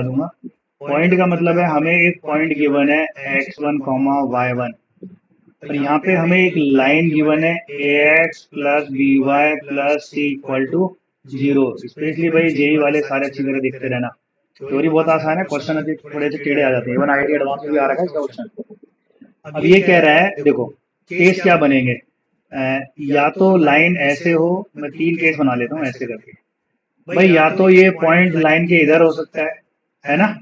दूंगा। पॉइंट का मतलब है हमें एक पॉइंट गिवन है x1 y1, और यहाँ पे हमें एक लाइन गिवन है ax plus by plus c equal to 0। Especially भाई जेई वाले सारे अच्छी तरह देखते रहना, थ्योरी बहुत आसान है, क्वेश्चन थोड़े से टेढ़े आ जाते हैं, इवन आईआईटी एडवांस में भी आ रखा है इसका क्वेश्चन। अब ये कह रहा है, देखो केस क्या बनेंगे, या तो लाइन ऐसे हो, मैं 3 केस बना लेता हूँ ऐसे करके। भाई या तो ये पॉइंट लाइन के इधर हो सकता है ना,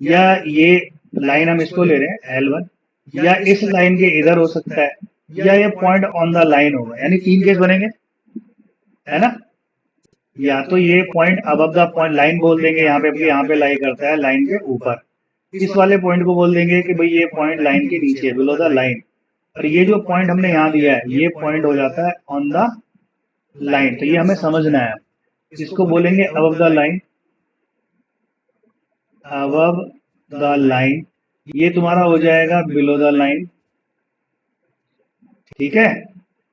या ये लाइन हम इसको ले रहे हैं L1, या इस लाइन के इधर हो सकता है, या ये पॉइंट ऑन द लाइन होगा, यानी 3 केस बनेंगे, है ना। या तो ये point above the point line बोल देंगे, यहाँ पे लाई करता है लाइन के ऊपर, इस वाले पॉइंट को बोल देंगे कि भाई ये पॉइंट लाइन के नीचे बिलो द लाइन, और ये जो पॉइंट हमने यहाँ दिया है ये पॉइंट हो जाता है ऑन द लाइन। तो ये हमें समझना है, इसको बोलेंगे above the line, above the line, ये तुम्हारा हो जाएगा बिलो द लाइन, ठीक है,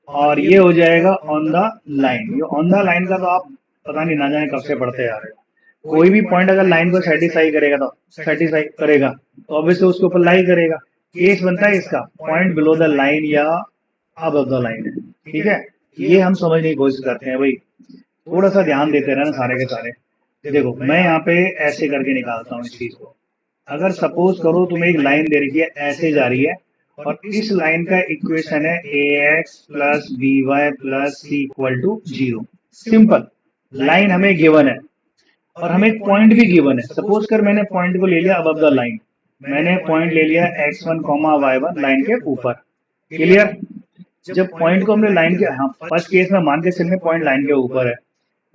और ये हो जाएगा ऑन द लाइन। ये ऑन द लाइन का तो आप पता नहीं ना जाने कब से पढ़ते आ रहे हो। कोई भी पॉइंट अगर लाइन को सेटिस्फाई करेगा तो ऑब्वियसली उसके ऊपर लाई करेगा। केस बनता है इसका पॉइंट बिलो द लाइन या अबव द लाइन है, ठीक है। ये हम समझने की कोशिश करते हैं भाई, थोड़ा सा ध्यान देते रहना सारे के सारे। देखो मैं यहाँ पे ऐसे करके निकालता हूँ इस चीज को। अगर सपोज करो तुम्हें एक लाइन दे रखी है ऐसे जा रही है, और इस लाइन का इक्वेशन है ax plus by plus c equal to 0। Simple, line हमें गिवन है और हमें एक पॉइंट भी गिवन है। सपोज कर मैंने पॉइंट को ले लिया अबव द लाइन, मैंने पॉइंट ले लिया x1 y1 लाइन के ऊपर। क्लियर, जब पॉइंट को हमने लाइन के, हाँ फर्स्ट केस में मान के चलने पॉइंट लाइन के ऊपर है,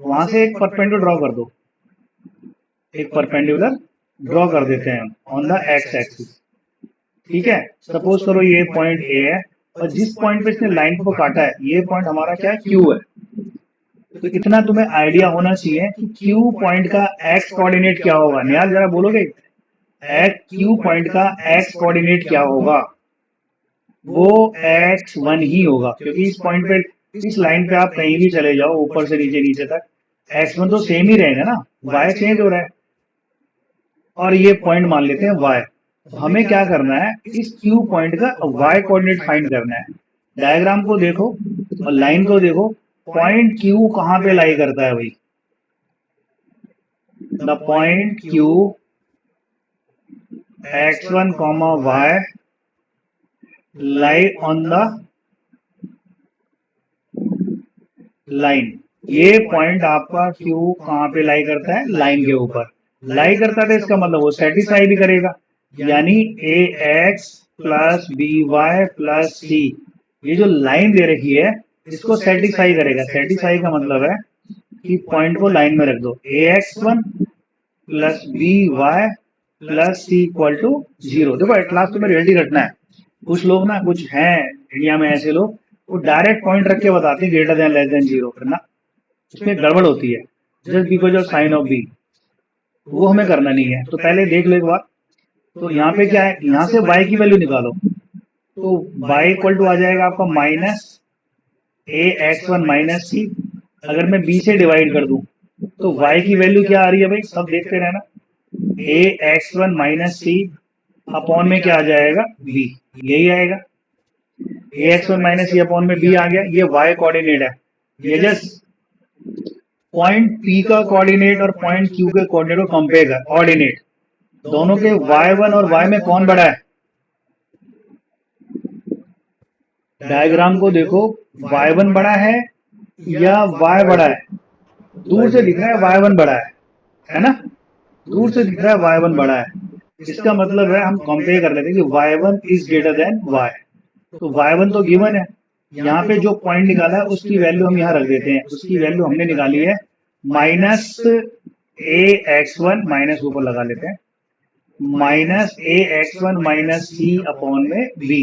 वहां से एक परपेंडिकुलर ड्रॉ कर दो, एक परपेंडिकुलर ड्रॉ कर देते हैं ऑन द एक्स एक्सिस, ठीक है। सपोज करो ये पॉइंट ए है, और जिस पॉइंट पे इसने लाइन को काटा है ये पॉइंट हमारा क्या है, क्यू है। तो इतना तुम्हें आइडिया होना चाहिए कि क्यू पॉइंट का एक्स कोऑर्डिनेट क्या होगा। निहाल जरा बोलोगे क्यू पॉइंट का एक्स कोऑर्डिनेट क्या होगा, वो x1 ही होगा, क्योंकि इस पॉइंट पे, इस लाइन पे आप कहीं भी चले जाओ ऊपर से नीचे नीचे तक x1 तो सेम ही रहेगा ना, y चेंज हो रहा है, और ये पॉइंट मान लेते हैं y। तो हमें क्या करना है, इस q पॉइंट का y कोऑर्डिनेट फाइंड करना है। डायग्राम को देखो और लाइन को देखो, पॉइंट q कहां पे लाई करता है भाई, the point q x1 y lie on the line. ये पॉइंट आपका क्यू कहां पे लाई करता है, लाइन के ऊपर लाई करता है, इसका मतलब वो सेटिस्फाई भी करेगा, यानी a x plus b y plus c, ये जो लाइन दे रखी है इसको सेटिस्फाई करेगा। सेटिस्फाई का मतलब है कि पॉइंट को लाइन में रख दो, a x one plus b y plus c equal to 0। देखो एट लास्ट तुम्हें रियलिटी रखना है। कुछ लोग ना, कुछ हैं इंडिया में ऐसे लोग, वो डायरेक्ट पॉइंट रख के बताते हैं ग्रेटर देन लेस देन 0 करना, उसमें गड़बड़ होती है, just because of sign of b, वो हमें करना नहीं है। तो पहले देख लो एक बार, तो यहाँ पे क्या है, यहाँ से y की वैल्यू निकालो, तो y इक्वल टू आ जाएगा आपका माइनस ए एक्स वन माइनस सी। अगर मैं b से डिवाइड कर दूं तो y की वैल्यू क्या आ रही है भाई, सब देखते रहना, ए एक्स वन माइनस सी अपॉन में क्या आ जाएगा, b, यही आएगा। ए एक्स वन माइनस सी अपॉन में b आ गया, ये y कोऑर्डिनेट है। ये जस्ट पॉइंट P का कोऑर्डिनेट और पॉइंट Q के कोऑर्डिनेट को कंपेयर कर, ऑर्डिनेट दोनों के y1 और y में कौन बड़ा है, डायग्राम को देखो, y1 बड़ा है या y बड़ा है, दूर से दिख रहा है y1 बड़ा है ना, दूर से दिख रहा है y1 बड़ा है, इसका मतलब है हम कंपेयर कर लेते हैं कि y1 is greater than y। तो y1 तो गिवन है, यहाँ पे जो पॉइंट निकाला है उसकी वैल्यू हम यहाँ रख देते हैं, उसकी वैल्यू हमने निकाली है माइनस ए एक्स वन, माइनस ऊपर लगा लेते हैं, माइनस ए एक्स वन माइनस सी अपॉन में बी।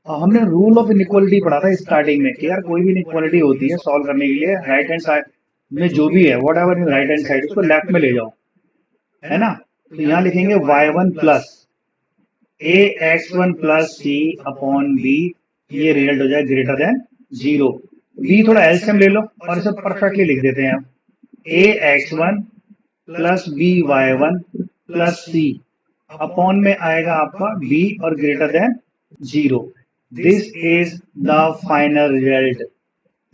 हमने रूल ऑफ इनइक्वालिटी पढ़ा था स्टार्टिंग में कि यार कोई भी इनइक्वालिटी होती है सॉल्व करने के लिए, राइट हैंड साइड में जो भी है whatever in right hand side उसको लेफ्ट में ले जाओ, है ना। तो यहाँ लिखेंगे y1 plus a x one plus c upon b, ये रिजल्ट हो जाए ग्रेटर देन 0। बी थोड़ा एलसीएम ले लो और इसे परफेक्टली लिख देते हैं, a x one plus b y one plus c upon में आएगा आपका बी और greater than 0। This is the final result.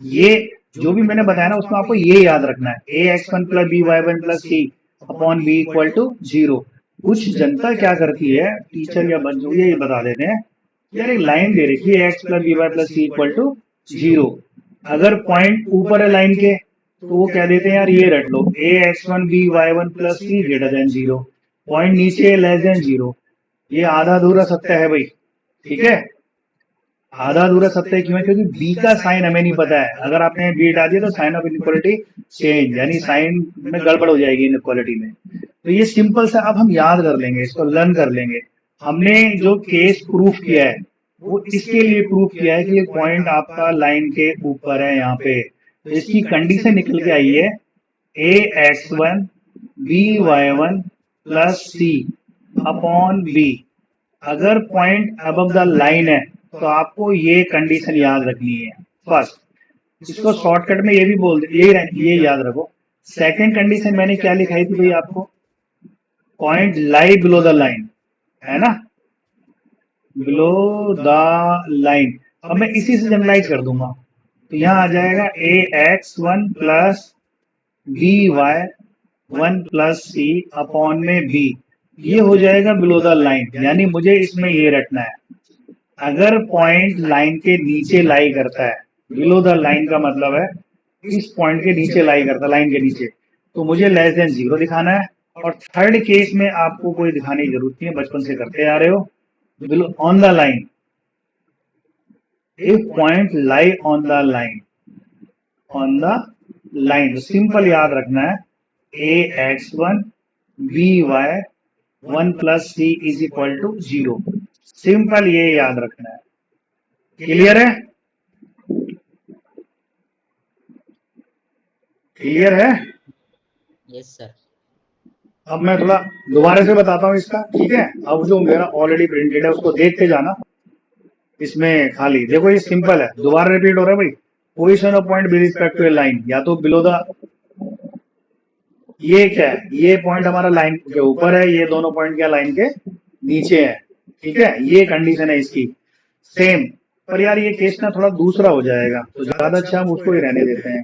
ये जो भी मैंने बताया ना उसमें आपको ये याद रखना है, a x one plus b y one plus c upon b equal to 0। कुछ जनता क्या करती है, टीचर या बच्चों ये बता देते हैं यार एक लाइन दे रखी है x plus b y plus c equal to 0, अगर पॉइंट ऊपर है लाइन के तो वो कह देते हैं यार ये रट लो a x one b y one plus c greater than 0, point नीचे लेस देन 0। ये आधा अधूरा सत्य है भाई, ठीक है। आधा अधूरा सत्य क्यों है, क्योंकि बी का साइन हमें नहीं पता है। अगर आपने बी हटा दिया तो साइन ऑफ इनइक्वालिटी चेंज, यानी साइन में गड़बड़ हो जाएगी इनइक्वालिटी में। तो ये सिंपल सा अब हम याद कर लेंगे, इसको लर्न कर लेंगे। हमने जो केस प्रूफ किया है वो इसके लिए प्रूफ किया है कि ये पॉइंट आपका लाइन के ऊपर है यहाँ पे। तो इसकी कंडीशन निकल के आई है a x one b y one plus c upon b. अगर पॉइंट अबव द लाइन है तो आपको ये कंडीशन याद रखनी है फर्स्ट। इसको शॉर्टकट में ये भी बोल दे, ये याद रखो। सेकंड कंडीशन मैंने क्या लिखाई थी भाई आपको, point lie below the line, है ना, बिलो द लाइन। अब मैं इसी से जनरलाइज कर दूंगा तो यहां आ जाएगा a x one plus b y one plus c upon में बी, ये हो जाएगा बिलो द लाइन। यानी मुझे इसमें ये रटना है, अगर पॉइंट लाइन के नीचे लाई करता है, बिलो द लाइन का मतलब है इस पॉइंट के नीचे लाई करता है, लाइन के नीचे, तो मुझे लेस देन 0 दिखाना है। और थर्ड केस में आपको कोई दिखाने की जरूरत नहीं है, बचपन से करते आ रहे हो, below on the line, if point lie on the line, on the line. तो सिंपल याद रखना है a x one b y one plus c is equal to 0। Simple ये याद रखना है। क्लियर है, क्लियर है? Yes sir. अब मैं थोड़ा दोबारा से बताता हूँ इसका, ठीक है। अब जो मेरा ऑलरेडी प्रिंटेड है उसको देखते जाना, इसमें खाली देखो ये सिंपल है, दोबारा रिपीट हो रहा है भाई। Position of point with respect to a line, या तो बिलो द, ये क्या है, ये पॉइंट हमारा लाइन के ऊपर है, ये दोनों पॉइंट क्या लाइन के नीचे है, ठीक है। ये कंडीशन है इसकी सेम। पर यार ये केस ना थोड़ा दूसरा हो जाएगा, तो ज्यादा अच्छा हम उसको ही रहने देते हैं।